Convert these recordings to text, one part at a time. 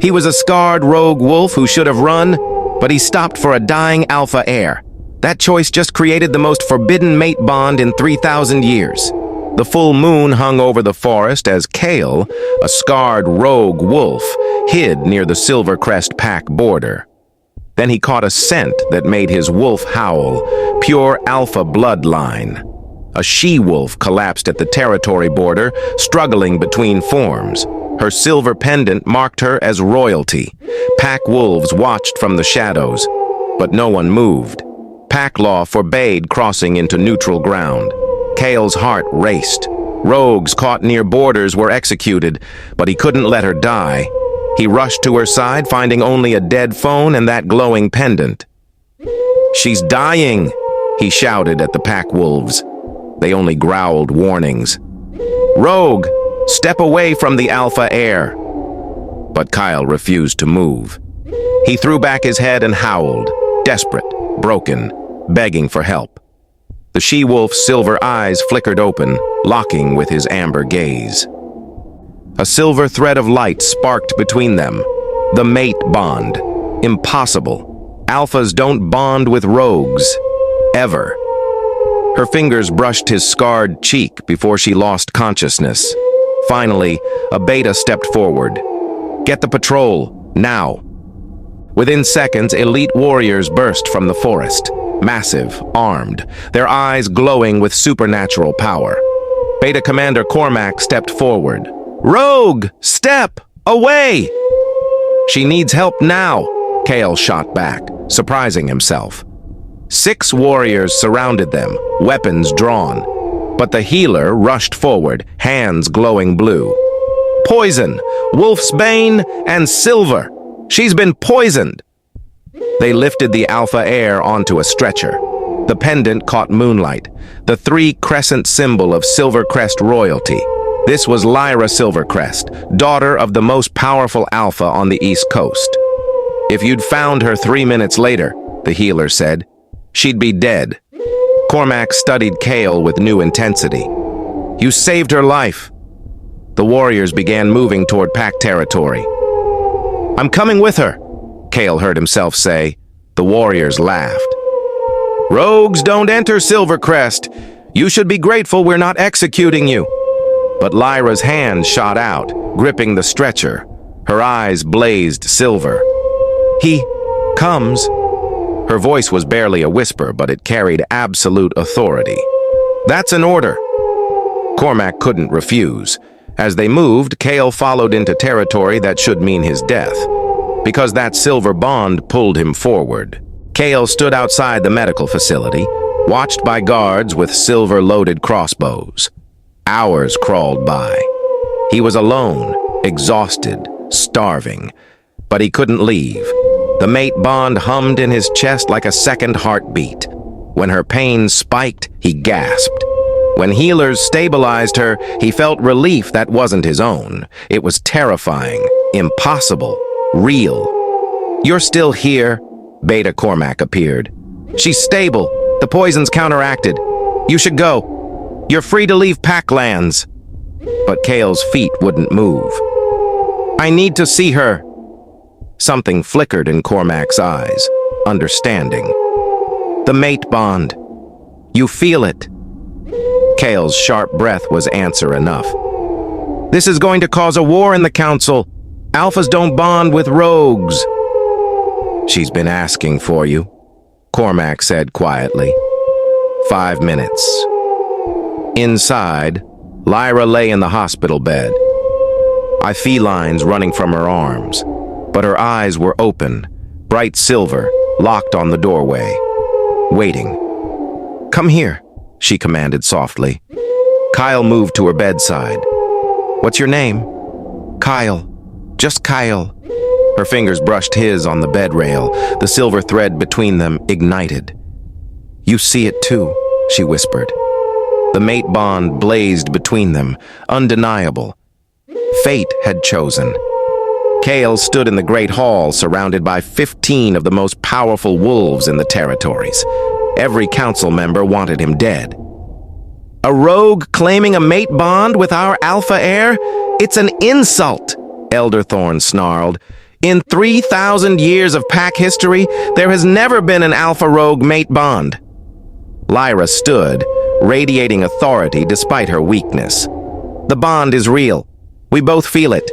He was a scarred rogue wolf who should have run, but he stopped for a dying alpha heir. That choice just created the most forbidden mate bond in 3,000 years. The full moon hung over the forest as Kael, a scarred rogue wolf, hid near the Silvercrest pack border. Then he caught a scent that made his wolf howl, pure alpha bloodline. A she-wolf collapsed at the territory border, struggling between forms. Her silver pendant marked her as royalty. Pack wolves watched from the shadows, but no one moved. Pack law forbade crossing into neutral ground. Kael's heart raced. Rogues caught near borders were executed, but he couldn't let her die. He rushed to her side, finding only a dead phone and that glowing pendant. "She's dying," he shouted at the pack wolves. They only growled warnings. "Rogue, step away from the alpha heir." But Kael refused to move. He threw back his head and howled, desperate, broken, begging for help. The she-wolf's silver eyes flickered open, locking with his amber gaze. A silver thread of light sparked between them. The mate bond. Impossible. Alphas don't bond with rogues. Ever. Her fingers brushed his scarred cheek before she lost consciousness. Finally, a beta stepped forward. "Get the patrol, now." Within seconds, elite warriors burst from the forest. Massive, armed, their eyes glowing with supernatural power. Beta Commander Cormac stepped forward. "Rogue, step away!" "She needs help now," Kael shot back, surprising himself. 6 warriors surrounded them, weapons drawn. But the healer rushed forward, hands glowing blue. "Poison, Wolf's Bane, and Silver. She's been poisoned." They lifted the alpha heir onto a stretcher. The pendant caught moonlight, the 3-crescent symbol of Silvercrest royalty. This was Lyra Silvercrest, daughter of the most powerful alpha on the East Coast. "If you'd found her 3 minutes later," the healer said, "she'd be dead." Cormac studied Kael with new intensity. "You saved her life." The warriors began moving toward pack territory. "I'm coming with her," Kael heard himself say. The warriors laughed. "Rogues don't enter Silvercrest. You should be grateful we're not executing you." But Lyra's hand shot out, gripping the stretcher. Her eyes blazed silver. "He comes." Her voice was barely a whisper, but it carried absolute authority. "That's an order." Cormac couldn't refuse. As they moved, Kael followed into territory that should mean his death, because that silver bond pulled him forward. Kael stood outside the medical facility, watched by guards with silver-loaded crossbows. Hours crawled by. He was alone, exhausted, starving, but he couldn't leave. The mate bond hummed in his chest like a second heartbeat. When her pain spiked, he gasped. When healers stabilized her, he felt relief that wasn't his own. It was terrifying, impossible, real. "You're still here," Beta Cormac appeared. "She's stable. The poison's counteracted. You should go. You're free to leave Packlands." But Kael's feet wouldn't move. "I need to see her." Something flickered in Cormac's eyes, understanding. "The mate bond. You feel it." Kael's sharp breath was answer enough. "This is going to cause a war in the council. Alphas don't bond with rogues." "She's been asking for you," Cormac said quietly. 5 minutes. Inside, Lyra lay in the hospital bed. Felines running from her arms, but her eyes were open, bright silver, locked on the doorway, waiting. "Come here," she commanded softly. Kael moved to her bedside. "What's your name?" "Kael. Just Kael." Her fingers brushed his on the bed rail, the silver thread between them ignited. "You see it too," she whispered. The mate bond blazed between them, undeniable. Fate had chosen. Kael stood in the great hall, surrounded by 15 of the most powerful wolves in the territories. Every council member wanted him dead. "A rogue claiming a mate bond with our alpha heir? It's an insult," Elder Thorn snarled. In 3,000 years of pack history, there has never been an alpha-rogue mate bond. Lyra stood, radiating authority despite her weakness. The bond is real. We both feel it.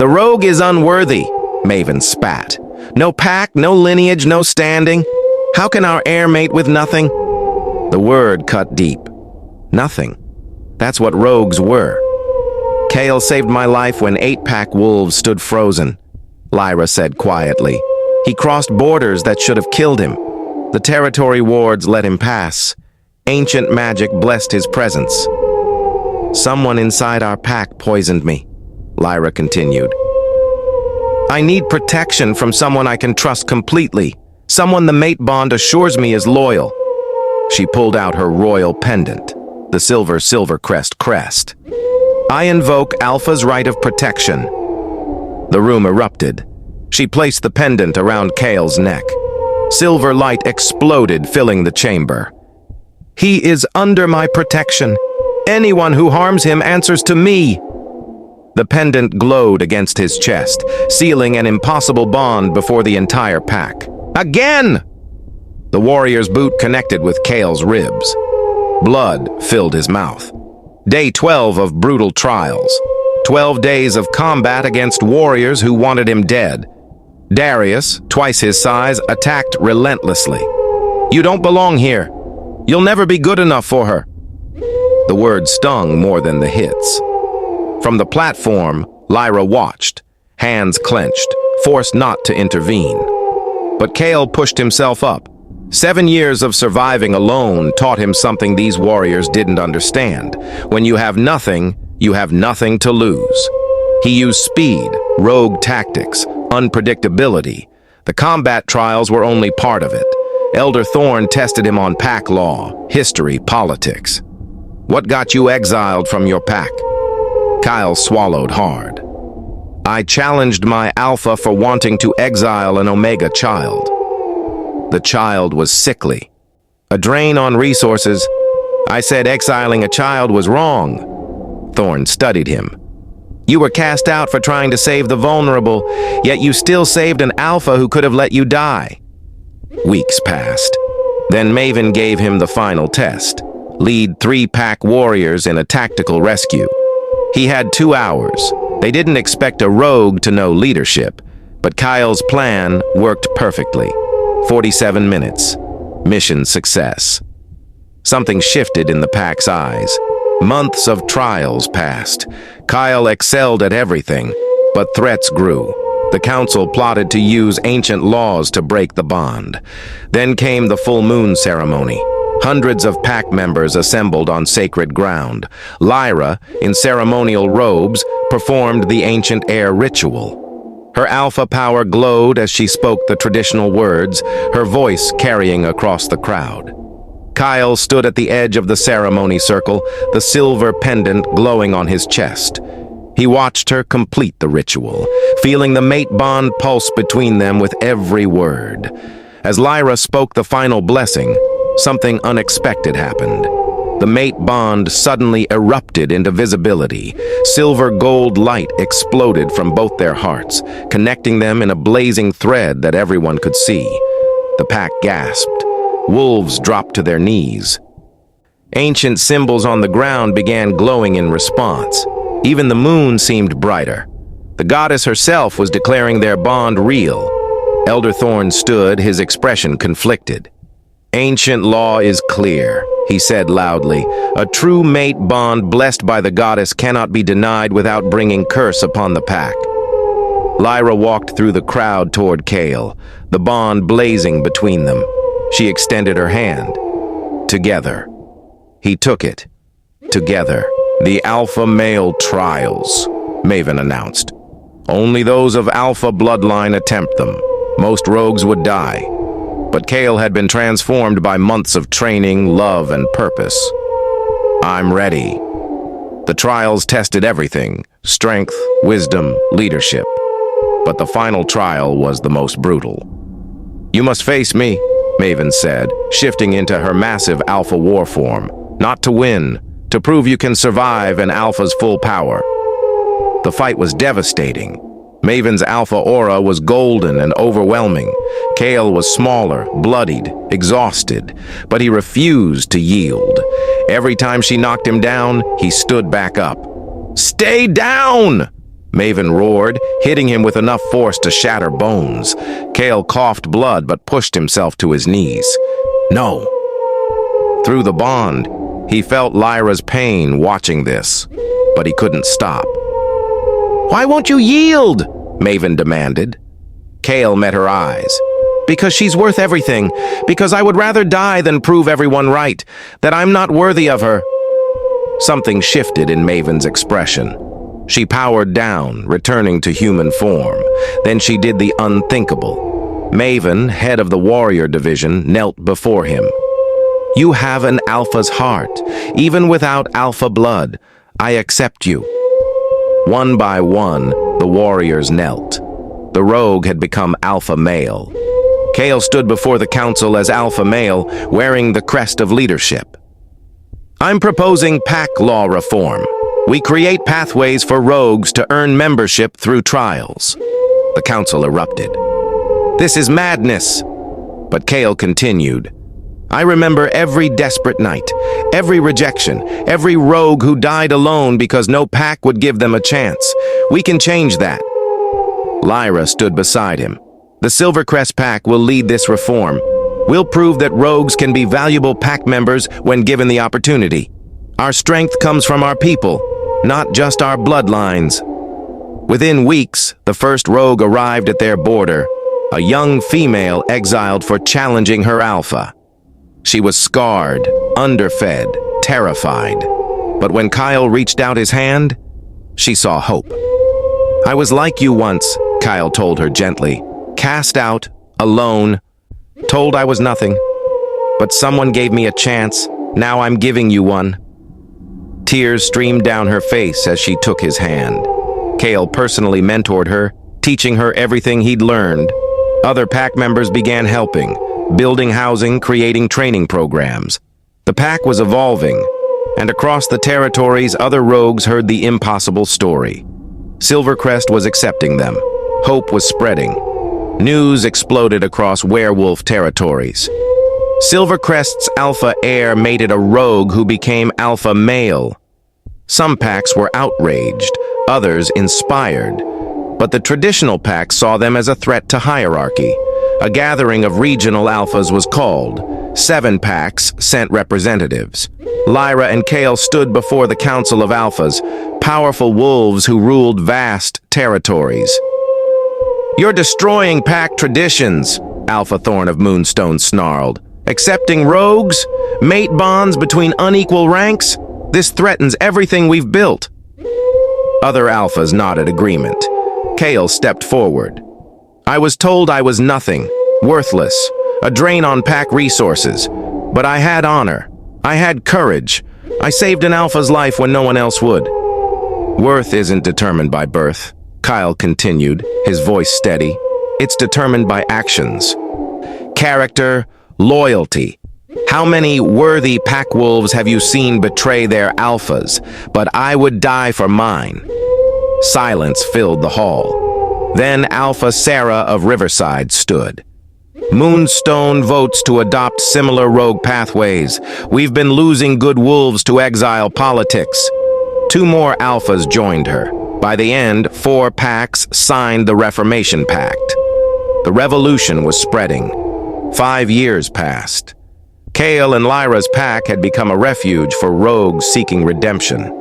The rogue is unworthy, Maven spat. No pack, no lineage, no standing. How can our heir mate with nothing? The word cut deep. Nothing. That's what rogues were. Kael saved my life when 8-pack wolves stood frozen, Lyra said quietly. He crossed borders that should have killed him. The territory wards let him pass. Ancient magic blessed his presence. Someone inside our pack poisoned me, Lyra continued. I need protection from someone I can trust completely. Someone the mate bond assures me is loyal. She pulled out her royal pendant, the Silvercrest crest. I invoke Alpha's right of protection. The room erupted. She placed the pendant around Kael's neck. Silver light exploded, filling the chamber. He is under my protection. Anyone who harms him answers to me. The pendant glowed against his chest, sealing an impossible bond before the entire pack. Again! The warrior's boot connected with Kael's ribs. Blood filled his mouth. Day 12 of brutal trials. 12 days of combat against warriors who wanted him dead. Darius, twice his size, attacked relentlessly. You don't belong here. You'll never be good enough for her. The words stung more than the hits. From the platform, Lyra watched, hands clenched, forced not to intervene. But Kael pushed himself up. 7 years of surviving alone taught him something these warriors didn't understand. When you have nothing to lose. He used speed, rogue tactics, unpredictability. The combat trials were only part of it. Elder Thorn tested him on pack law, history, politics. What got you exiled from your pack? Kael swallowed hard. I challenged my alpha for wanting to exile an Omega child. The child was sickly. A drain on resources. I said exiling a child was wrong. Thorn studied him. You were cast out for trying to save the vulnerable, yet you still saved an alpha who could have let you die. Weeks passed. Then Maven gave him the final test. Lead 3-pack warriors in a tactical rescue. He had 2 hours. They didn't expect a rogue to know leadership, but Kael's plan worked perfectly. 47 minutes. Mission success. Something shifted in the pack's eyes. Months of trials passed. Kael excelled at everything, but threats grew. The council plotted to use ancient laws to break the bond. Then came the full moon ceremony. Hundreds of pack members assembled on sacred ground. Lyra, in ceremonial robes, performed the ancient heir ritual. Her alpha power glowed as she spoke the traditional words, her voice carrying across the crowd. Kael stood at the edge of the ceremony circle, the silver pendant glowing on his chest. He watched her complete the ritual, feeling the mate bond pulse between them with every word. As Lyra spoke the final blessing, something unexpected happened. The mate bond suddenly erupted into visibility. Silver-gold light exploded from both their hearts, connecting them in a blazing thread that everyone could see. The pack gasped. Wolves dropped to their knees. Ancient symbols on the ground began glowing in response. Even the moon seemed brighter. The goddess herself was declaring their bond real. Elder Thorn stood, his expression conflicted. Ancient law is clear, he said loudly. A true mate bond blessed by the goddess cannot be denied without bringing curse upon the pack. Lyra walked through the crowd toward Kael, the bond blazing between them. She extended her hand. Together. He took it. Together. The alpha male trials, Maven announced. Only those of alpha bloodline attempt them. Most rogues would die. But Kael had been transformed by months of training, love, and purpose. I'm ready. The trials tested everything: strength, wisdom, leadership. But the final trial was the most brutal. You must face me, Maven said, shifting into her massive alpha war form. Not to win, to prove you can survive in alpha's full power. The fight was devastating. Maven's alpha aura was golden and overwhelming. Kael was smaller, bloodied, exhausted, but he refused to yield. Every time she knocked him down, he stood back up. "Stay down!" Maven roared, hitting him with enough force to shatter bones. Kael coughed blood but pushed himself to his knees. No. Through the bond, he felt Lyra's pain watching this, but he couldn't stop. "Why won't you yield?" Maven demanded. Kael met her eyes. "Because she's worth everything. Because I would rather die than prove everyone right, that I'm not worthy of her." Something shifted in Maven's expression. She powered down, returning to human form. Then she did the unthinkable. Maven, head of the warrior division, knelt before him. "You have an alpha's heart. Even without alpha blood, I accept you." One by one, the warriors knelt. The rogue had become alpha male. Kael stood before the council as alpha male, wearing the crest of leadership. "I'm proposing pack law reform. We create pathways for rogues to earn membership through trials." The council erupted. "This is madness." But Kael continued. "I remember every desperate night, every rejection, every rogue who died alone because no pack would give them a chance. We can change that." Lyra stood beside him. "The Silvercrest pack will lead this reform. We'll prove that rogues can be valuable pack members when given the opportunity. Our strength comes from our people, not just our bloodlines." Within weeks, the first rogue arrived at their border, a young female exiled for challenging her alpha. She was scarred, underfed, terrified. But when Kael reached out his hand, she saw hope. "I was like you once," Kael told her gently. "Cast out, alone, told I was nothing. But someone gave me a chance. Now I'm giving you one." Tears streamed down her face as she took his hand. Kael personally mentored her, teaching her everything he'd learned. Other pack members began helping, building housing, creating training programs. The pack was evolving, and across the territories, other rogues heard the impossible story. Silvercrest was accepting them. Hope was spreading. News exploded across werewolf territories. Silvercrest's alpha heir mated a rogue who became alpha male. Some packs were outraged, others inspired. But the traditional pack saw them as a threat to hierarchy. A gathering of regional alphas was called. 7 packs sent representatives. Lyra and Kael stood before the Council of Alphas, powerful wolves who ruled vast territories. "You're destroying pack traditions," Alpha Thorn of Moonstone snarled. "Accepting rogues? Mate bonds between unequal ranks? This threatens everything we've built." Other alphas nodded agreement. Kael stepped forward. "I was told I was nothing, worthless, a drain on pack resources. But I had honor. I had courage. I saved an alpha's life when no one else would." "Worth isn't determined by birth," Kael continued, his voice steady. "It's determined by actions. Character, loyalty. How many worthy pack wolves have you seen betray their alphas? But I would die for mine." Silence filled the hall. Then Alpha Sarah of Riverside stood. "Moonstone votes to adopt similar rogue pathways. We've been losing good wolves to exile politics." 2 more alphas joined her. By the end, 4 packs signed the Reformation Pact. The revolution was spreading. 5 years passed. Kael and Lyra's pack had become a refuge for rogues seeking redemption.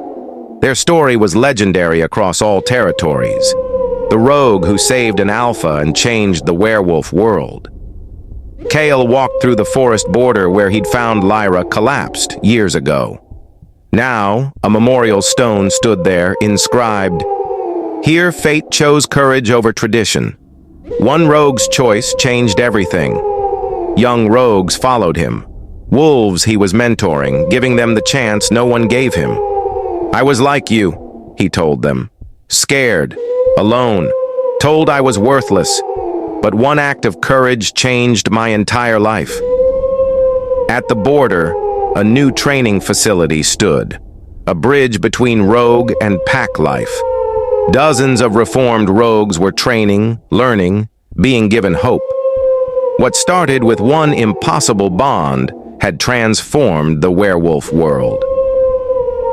Their story was legendary across all territories. The rogue who saved an alpha and changed the werewolf world. Kael walked through the forest border where he'd found Lyra collapsed years ago. Now, a memorial stone stood there, inscribed, "Here fate chose courage over tradition." One rogue's choice changed everything. Young rogues followed him. Wolves he was mentoring, giving them the chance no one gave him. "I was like you," he told them. "Scared, alone, told I was worthless. But one act of courage changed my entire life." At the border, a new training facility stood, a bridge between rogue and pack life. Dozens of reformed rogues were training, learning, being given hope. What started with one impossible bond had transformed the werewolf world.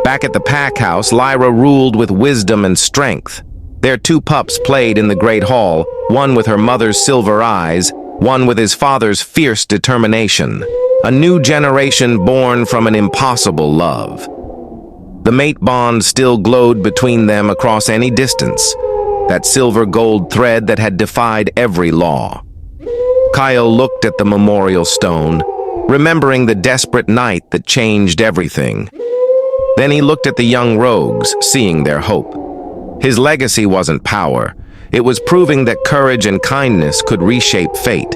Back at the pack house, Lyra ruled with wisdom and strength. Their two pups played in the great hall, one with her mother's silver eyes, one with his father's fierce determination. A new generation born from an impossible love. The mate bond still glowed between them across any distance, that silver gold thread that had defied every law. Kael looked at the memorial stone, remembering the desperate night that changed everything. Then he looked at the young rogues, seeing their hope. His legacy wasn't power. It was proving that courage and kindness could reshape fate.